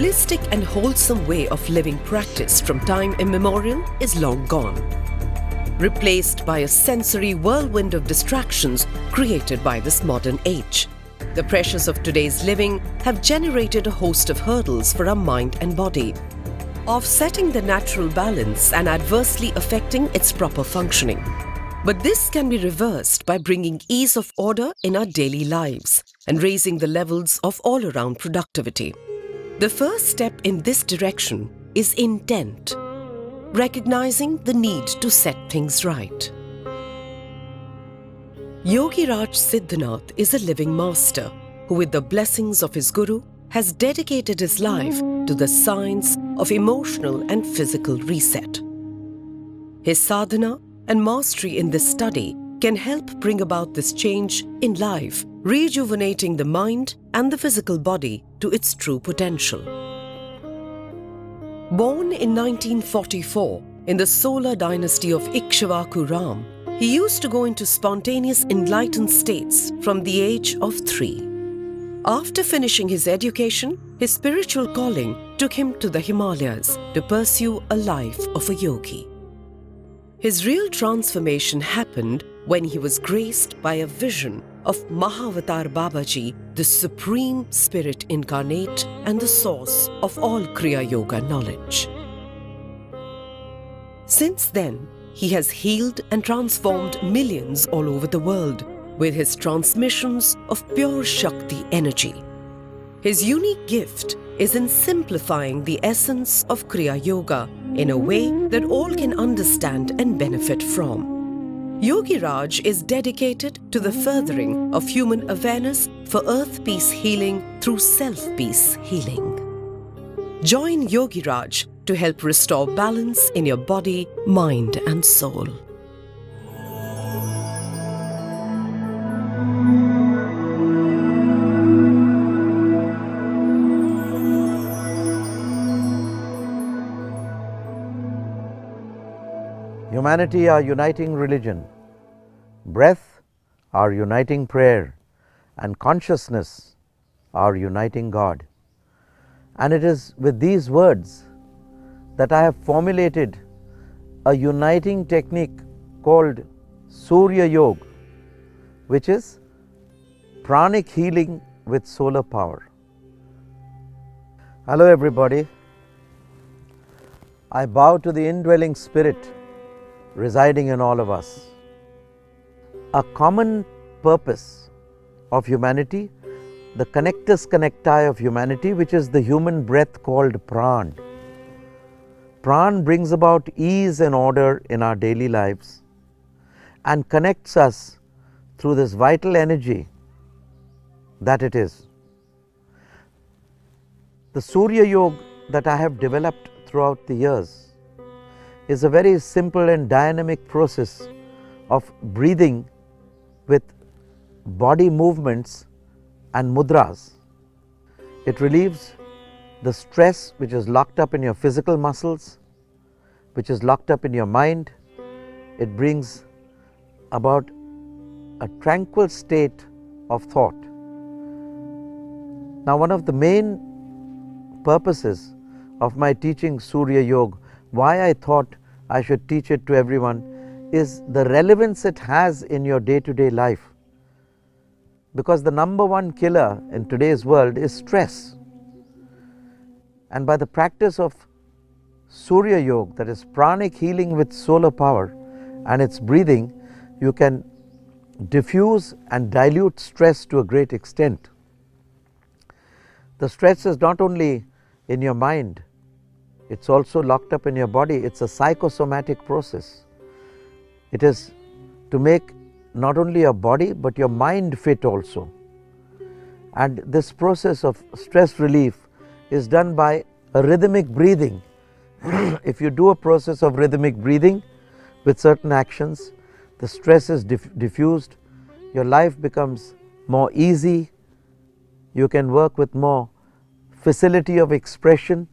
holistic and wholesome way of living practiced from time immemorial is long gone, replaced by a sensory whirlwind of distractions created by this modern age. The pressures of today's living have generated a host of hurdles for our mind and body, offsetting the natural balance and adversely affecting its proper functioning. But this can be reversed by bringing ease of order in our daily lives and raising the levels of all-around productivity. The first step in this direction is intent, recognizing the need to set things right. Yogiraj Siddhanath is a living master who, with the blessings of his Guru, has dedicated his life to the science of emotional and physical reset. His sadhana and mastery in this study can help bring about this change in life, rejuvenating the mind and the physical body to its true potential. Born in 1944 in the solar dynasty of Ikshvaku Ram, he used to go into spontaneous enlightened states from the age of 3. After finishing his education, his spiritual calling took him to the Himalayas to pursue a life of a yogi. His real transformation happened when he was graced by a vision of Mahavatar Babaji, the Supreme Spirit incarnate and the source of all Kriya Yoga knowledge. Since then, he has healed and transformed millions all over the world with his transmissions of pure Shakti energy. His unique gift is in simplifying the essence of Kriya Yoga in a way that all can understand and benefit from. Yogiraj is dedicated to the furthering of human awareness for earth peace healing through self-peace healing. Join Yogiraj to help restore balance in your body, mind and soul. Humanity, our uniting religion. Breath, our uniting prayer. And consciousness, our uniting God. And it is with these words that I have formulated a uniting technique called Surya Yoga, which is pranic healing with solar power. Hello everybody. I bow to the indwelling spirit residing in all of us. A common purpose of humanity, the connectus connecti of humanity, which is the human breath called pran. Pran brings about ease and order in our daily lives and connects us through this vital energy that it is. The Surya Yoga that I have developed throughout the years is a very simple and dynamic process of breathing with body movements and mudras. It relieves the stress which is locked up in your physical muscles, which is locked up in your mind. It brings about a tranquil state of thought. Now, one of the main purposes of my teaching Surya Yoga, why I thought I should teach it to everyone, is the relevance it has in your day-to-day life. Because the number one killer in today's world is stress. And by the practice of Surya Yoga, that is pranic healing with solar power and its breathing, you can diffuse and dilute stress to a great extent. The stress is not only in your mind, it's also locked up in your body. It's a psychosomatic process. It is to make not only your body but your mind fit also. And this process of stress relief is done by a rhythmic breathing. If you do a process of rhythmic breathing with certain actions, the stress is diffused, your life becomes more easy, you can work with more facility of expression.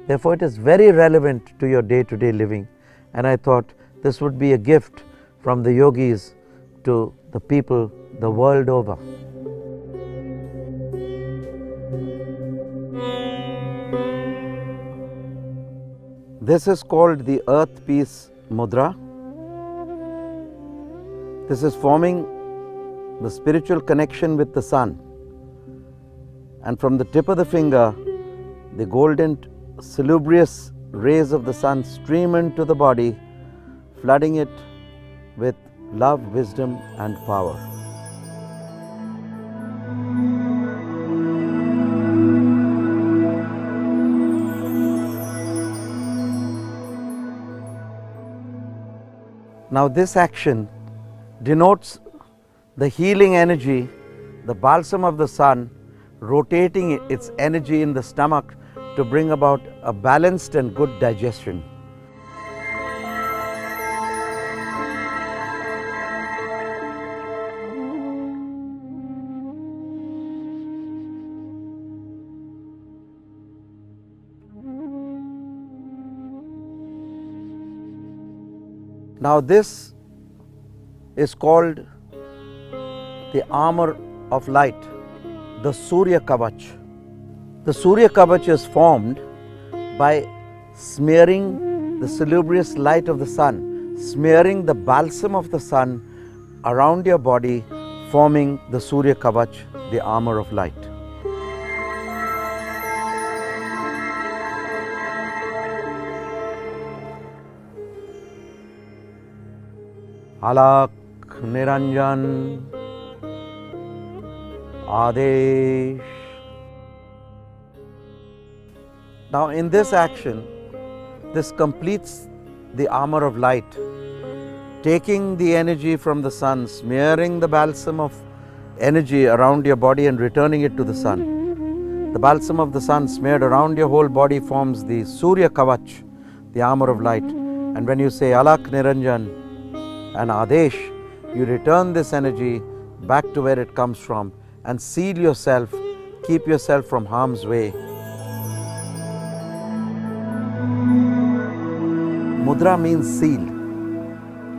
Therefore, it is very relevant to your day-to-day living, and I thought this would be a gift from the yogis to the people the world over. This is called the Earth Peace Mudra. This is forming the spiritual connection with the sun. And from the tip of the finger, the golden salubrious rays of the sun stream into the body, flooding it with love, wisdom and power. Now this action denotes the healing energy, the balsam of the sun, rotating its energy in the stomach to bring about a balanced and good digestion. Now this is called the armor of light, the Surya Kavach. The Surya Kavach is formed by smearing the salubrious light of the sun, smearing the balsam of the sun around your body, forming the Surya Kavach, the armor of light. Alak Niranjan Adesh. Now in this action, this completes the armor of light, taking the energy from the sun, smearing the balsam of energy around your body and returning it to the sun. The balsam of the sun smeared around your whole body forms the Surya Kavach, the armor of light. And when you say Alak Niranjan and Adesh, you return this energy back to where it comes from and seal yourself, keep yourself from harm's way. Mudra means seal,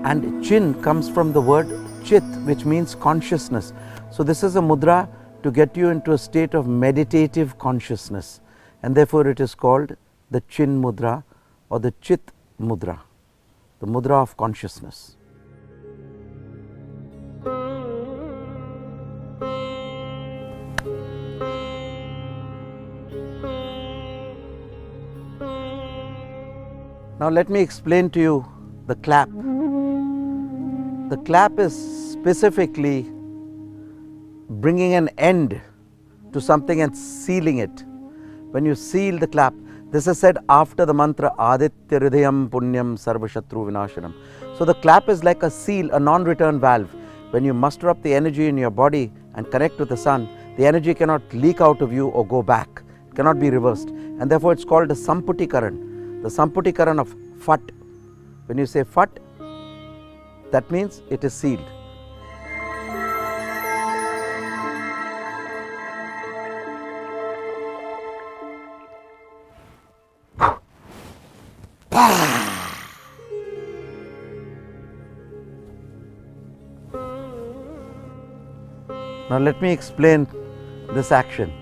and chin comes from the word chit, which means consciousness. So this is a mudra to get you into a state of meditative consciousness, and therefore it is called the chin mudra or the chit mudra, the mudra of consciousness. Now let me explain to you the clap. The clap is specifically bringing an end to something and sealing it. When you seal the clap, this is said after the mantra Aditya Hridayam Punyam Sarva Shatru Vinashanam. So the clap is like a seal, a non-return valve. When you muster up the energy in your body and connect with the sun, the energy cannot leak out of you or go back. It cannot be reversed. And therefore it's called a Samputikaran. The Samputikaran of Fat. When you say Fat, that means it is sealed. Now let me explain this action.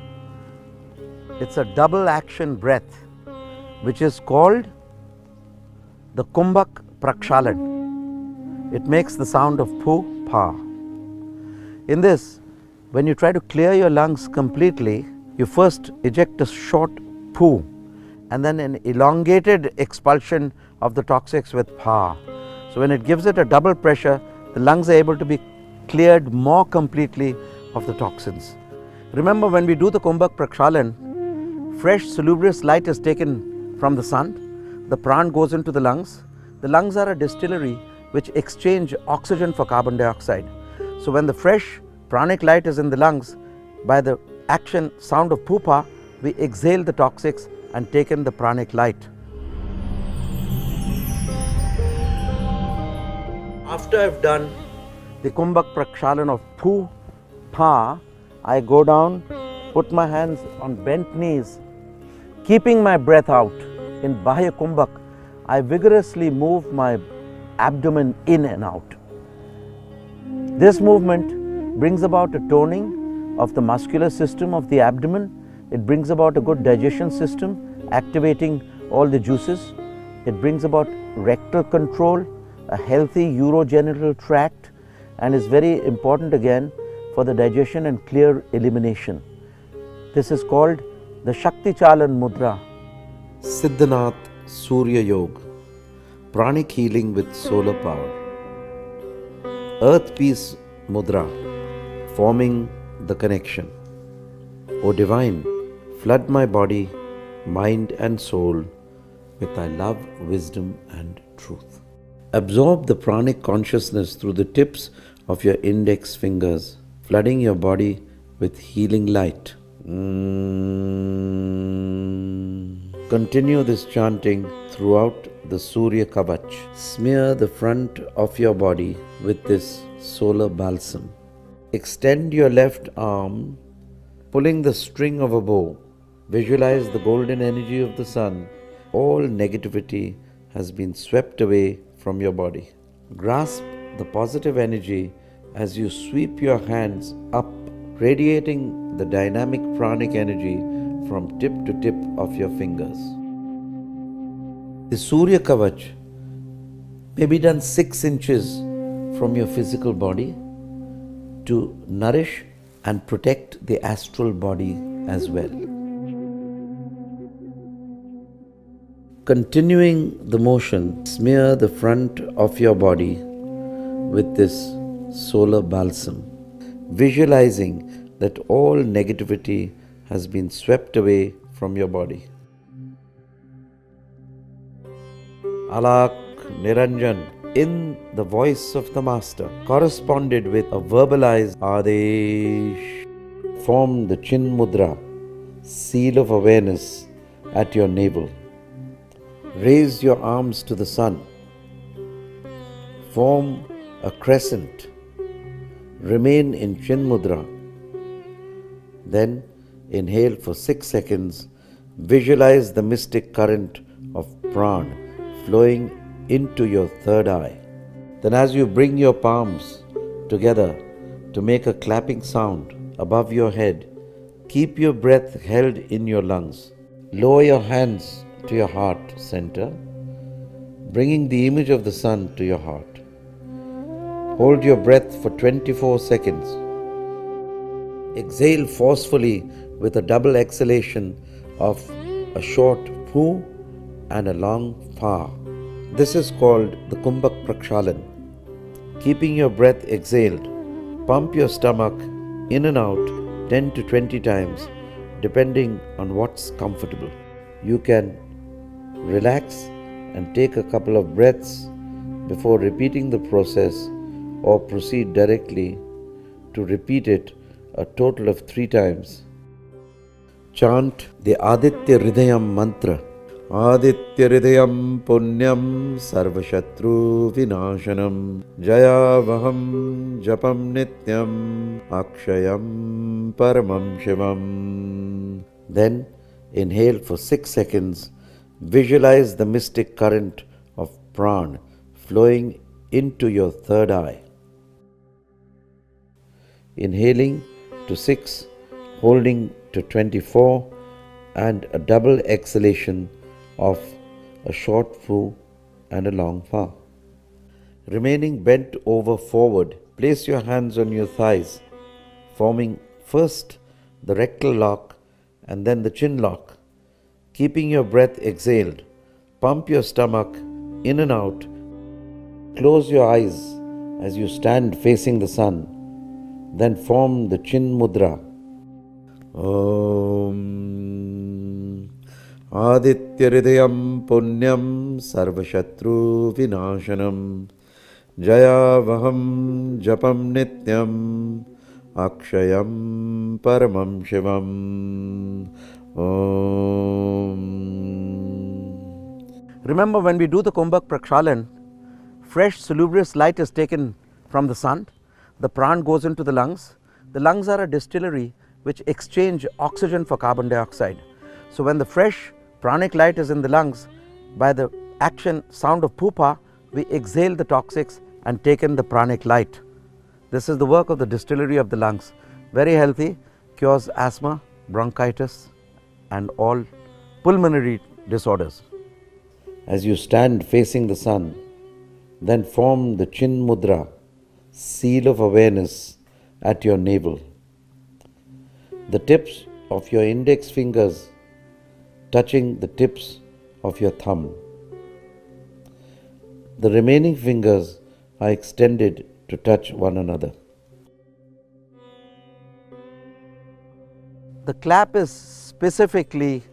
It's a double action breath, which is called the Kumbhak Prakshalan. It makes the sound of pu, pa. In this, when you try to clear your lungs completely, you first eject a short pu and then an elongated expulsion of the toxics with pa. So when it gives it a double pressure, the lungs are able to be cleared more completely of the toxins. Remember, when we do the Kumbhak Prakshalan, fresh salubrious light is taken from the sun, the pran goes into the lungs. The lungs are a distillery which exchange oxygen for carbon dioxide. So when the fresh pranic light is in the lungs, by the action sound of pupa, we exhale the toxics and take in the pranic light. After I've done the Kumbhak Prakshalan of pu, pa, I go down, put my hands on bent knees, keeping my breath out. In Bahya Kumbhak, I vigorously move my abdomen in and out. This movement brings about a toning of the muscular system of the abdomen. It brings about a good digestion system, activating all the juices. It brings about rectal control, a healthy urogenital tract, and is very important again for the digestion and clear elimination. This is called the Shakti Chalan Mudra. Siddhanath Surya Yoga, pranic healing with solar power. Earth Peace Mudra, forming the connection. O Divine, flood my body, mind and soul with thy love, wisdom and truth. Absorb the pranic consciousness through the tips of your index fingers, flooding your body with healing light. Continue this chanting throughout the Surya Kavach. Smear the front of your body with this solar balsam. Extend your left arm, pulling the string of a bow. Visualize the golden energy of the sun. All negativity has been swept away from your body. Grasp the positive energy as you sweep your hands up, radiating the dynamic pranic energy from tip to tip of your fingers. The Surya Kavach may be done 6 inches from your physical body to nourish and protect the astral body as well. Continuing the motion, smear the front of your body with this solar balsam, visualizing that all negativity has been swept away from your body. Alak Niranjan, in the voice of the Master, corresponded with a verbalized Adesh. Form the Chin Mudra, seal of awareness, at your navel. Raise your arms to the sun. Form a crescent. Remain in Chin Mudra. Then inhale for 6 seconds. Visualize the mystic current of Pran flowing into your third eye. Then as you bring your palms together to make a clapping sound above your head, keep your breath held in your lungs. Lower your hands to your heart center, bringing the image of the sun to your heart. Hold your breath for 24 seconds. Exhale forcefully with a double exhalation of a short poo and a long fa. This is called the Kumbhak Prakshalan. Keeping your breath exhaled, pump your stomach in and out 10 to 20 times depending on what's comfortable. You can relax and take a couple of breaths before repeating the process, or proceed directly to repeat it a total of 3 times. Chant the Aditya Hridayam mantra. Aditya Hridayam Punyam Sarvashatru Vinashanam Jayavaham Japam Nityam Akshayam Paramam Shivam. Then inhale for 6 seconds. Visualize the mystic current of Pran flowing into your third eye. Inhaling to 6, holding to 24, and a double exhalation of a short fu and a long fa. Remaining bent over forward, place your hands on your thighs, forming first the rectal lock and then the chin lock. Keeping your breath exhaled, pump your stomach in and out. Close your eyes as you stand facing the sun. Then form the Chin Mudra. Om Aditya Hridayam Punyam Sarvashatru Vinashanam Jayavaham Japam Nityam Akshayam Paramam Shivam. Om. Remember, when we do the Kumbhak Prakshalan, fresh salubrious light is taken from the sun. The pran goes into the lungs. The lungs are a distillery which exchange oxygen for carbon dioxide. So when the fresh pranic light is in the lungs, by the action sound of pupa, we exhale the toxics and take in the pranic light. This is the work of the distillery of the lungs. Very healthy, cures asthma, bronchitis and all pulmonary disorders. As you stand facing the sun, then form the chin mudra, seal of awareness at your navel. The tips of your index fingers touching the tips of your thumb. The remaining fingers are extended to touch one another. The clap is specifically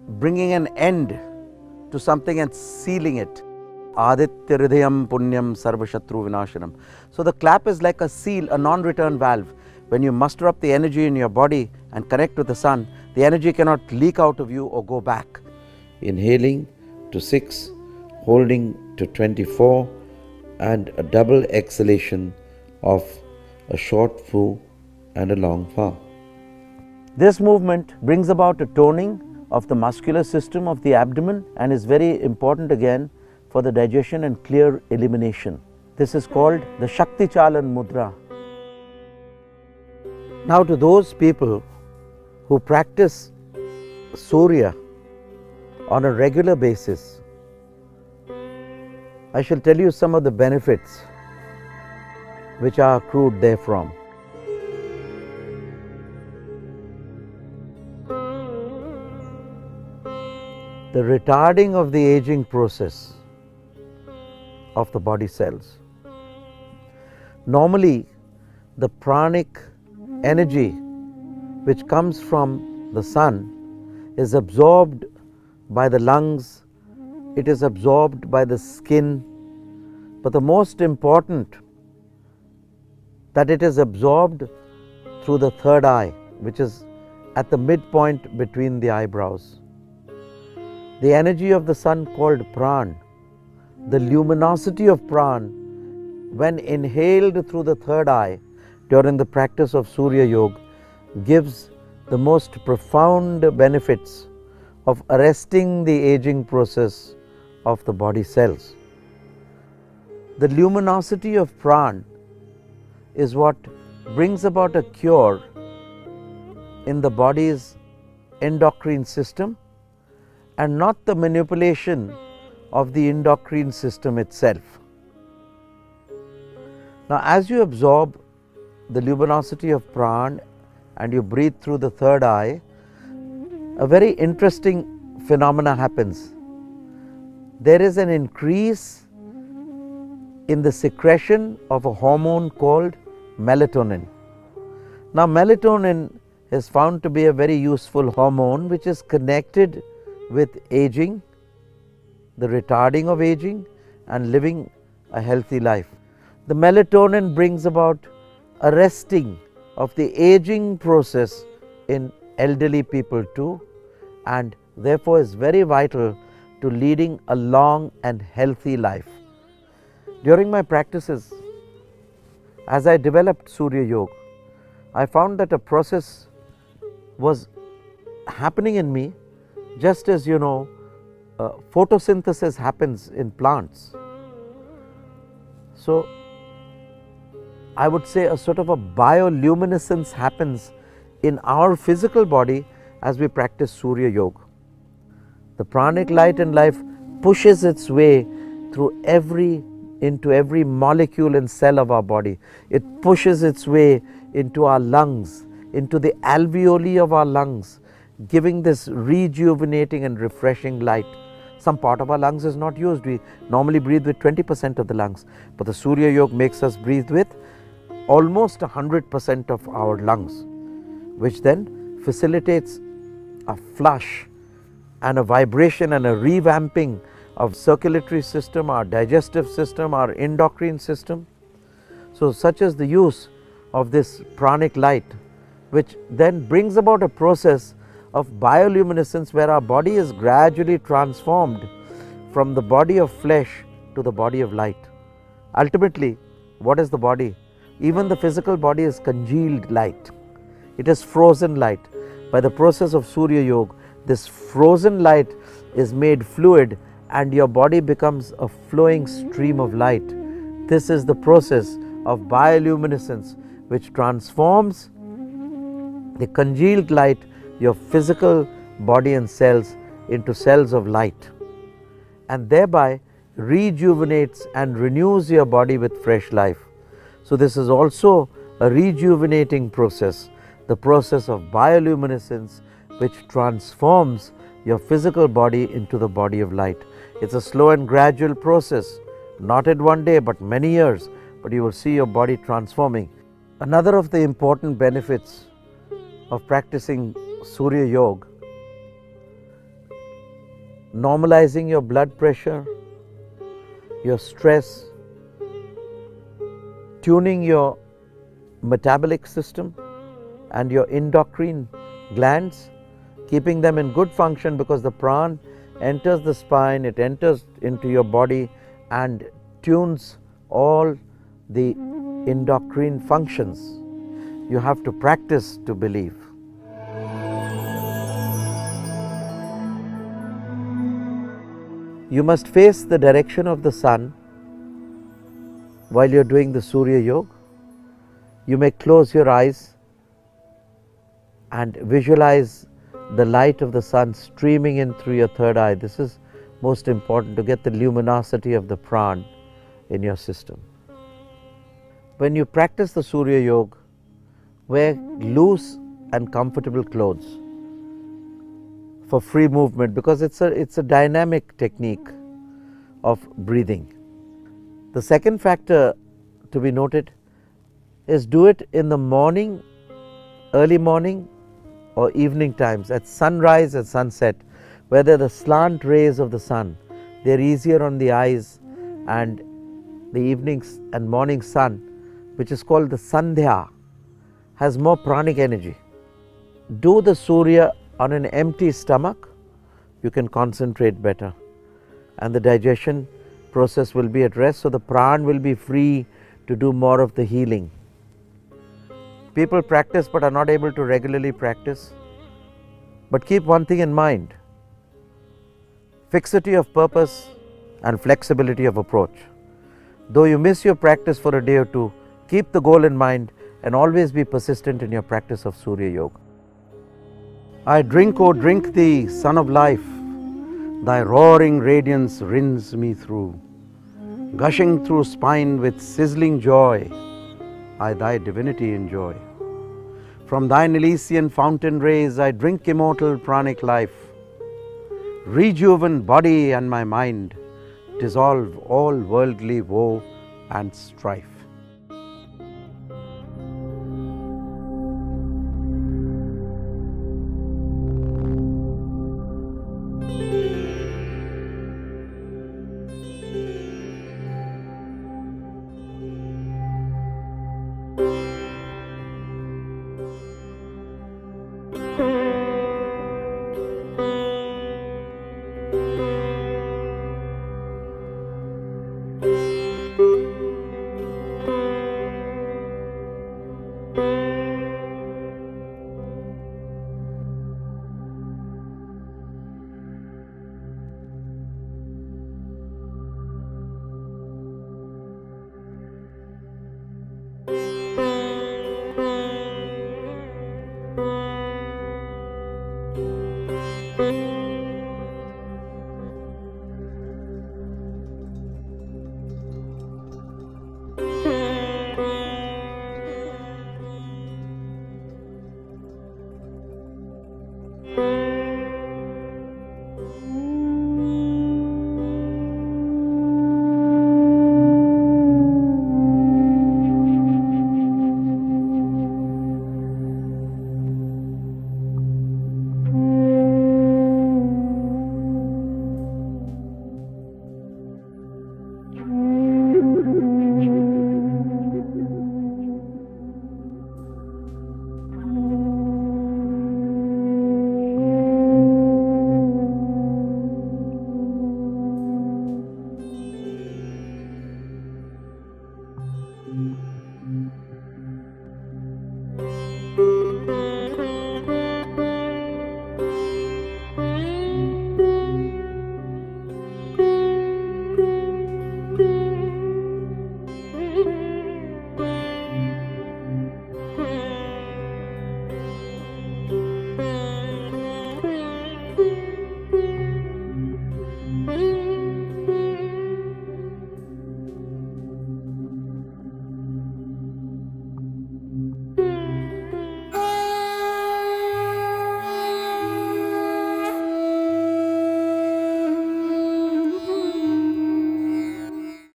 bringing an end to something and sealing it. Aditya Hridayam Punyam Sarvashatru Vinashanam. So the clap is like a seal, a non-return valve. When you muster up the energy in your body and connect with the sun, the energy cannot leak out of you or go back. Inhaling to 6, holding to 24, and a double exhalation of a short fu and a long fa. This movement brings about a toning of the muscular system of the abdomen and is very important again for the digestion and clear elimination. This is called the Shakti Chalan Mudra. Now, to those people who practice Surya on a regular basis, I shall tell you some of the benefits which are accrued therefrom. The retarding of the aging process of the body cells. Normally, the pranic energy which comes from the sun is absorbed by the lungs, it is absorbed by the skin, but the most important, that it is absorbed through the third eye, which is at the midpoint between the eyebrows. The energy of the sun called pran, the luminosity of pran, when inhaled through the third eye during the practice of Surya Yoga, gives the most profound benefits of arresting the aging process of the body cells. The luminosity of pran is what brings about a cure in the body's endocrine system, and not the manipulation of the endocrine system itself. Now, as you absorb the luminosity of pran and you breathe through the third eye, a very interesting phenomena happens. There is an increase in the secretion of a hormone called melatonin. Now, melatonin is found to be a very useful hormone which is connected with aging, the retarding of aging, and living a healthy life. The melatonin brings about arresting of the aging process in elderly people too, and therefore is very vital to leading a long and healthy life. During my practices, as I developed Surya Yoga, I found that a process was happening in me, just as photosynthesis happens in plants. So I would say a sort of a bioluminescence happens in our physical body as we practice Surya Yoga. The pranic light in life pushes its way into every molecule and cell of our body. It pushes its way into our lungs, into the alveoli of our lungs, giving this rejuvenating and refreshing light. Some part of our lungs is not used. We normally breathe with 20% of the lungs, but the Surya Yoga makes us breathe with almost 100% of our lungs, which then facilitates a flush and a vibration and a revamping of circulatory system, our digestive system, our endocrine system. So such is the use of this pranic light, which then brings about a process of bioluminescence where our body is gradually transformed from the body of flesh to the body of light. Ultimately, what is the body? Even the physical body is congealed light. It is frozen light. By the process of Surya Yoga, this frozen light is made fluid and your body becomes a flowing stream of light. This is the process of bioluminescence which transforms the congealed light, your physical body and cells, into cells of light. and thereby rejuvenates and renews your body with fresh life. So this is also a rejuvenating process, the process of bioluminescence, which transforms your physical body into the body of light. It's a slow and gradual process, not in one day but many years, but you will see your body transforming. Another of the important benefits of practicing Surya Yoga: normalizing your blood pressure, your stress, tuning your metabolic system and your endocrine glands, keeping them in good function, because the prana enters the spine, it enters into your body and tunes all the endocrine functions. You have to practice to believe. You must face the direction of the sun while you are doing the Surya Yoga. You may close your eyes and visualize the light of the sun streaming in through your third eye. This is most important to get the luminosity of the prana in your system. When you practice the Surya Yoga, wear loose and comfortable clothes for free movement, because it's a dynamic technique of breathing. The second factor to be noted is do it in the morning, early morning or evening times, at sunrise, at sunset, where there are the slant rays of the sun. They are easier on the eyes, and the evening and morning sun, which is called the Sandhya, has more pranic energy. Do the Surya on an empty stomach, you can concentrate better, and the digestion process will be at rest, so the prana will be free to do more of the healing. People practice but are not able to regularly practice. But keep one thing in mind: fixity of purpose and flexibility of approach. Though you miss your practice for a day or two, keep the goal in mind and always be persistent in your practice of Surya Yoga. I drink, oh drink thee, Son of Life, thy roaring radiance rinse me through. Gushing through spine with sizzling joy, I thy divinity enjoy. From thine Elysian fountain rays I drink immortal pranic life. Rejuven body and my mind, dissolve all worldly woe and strife.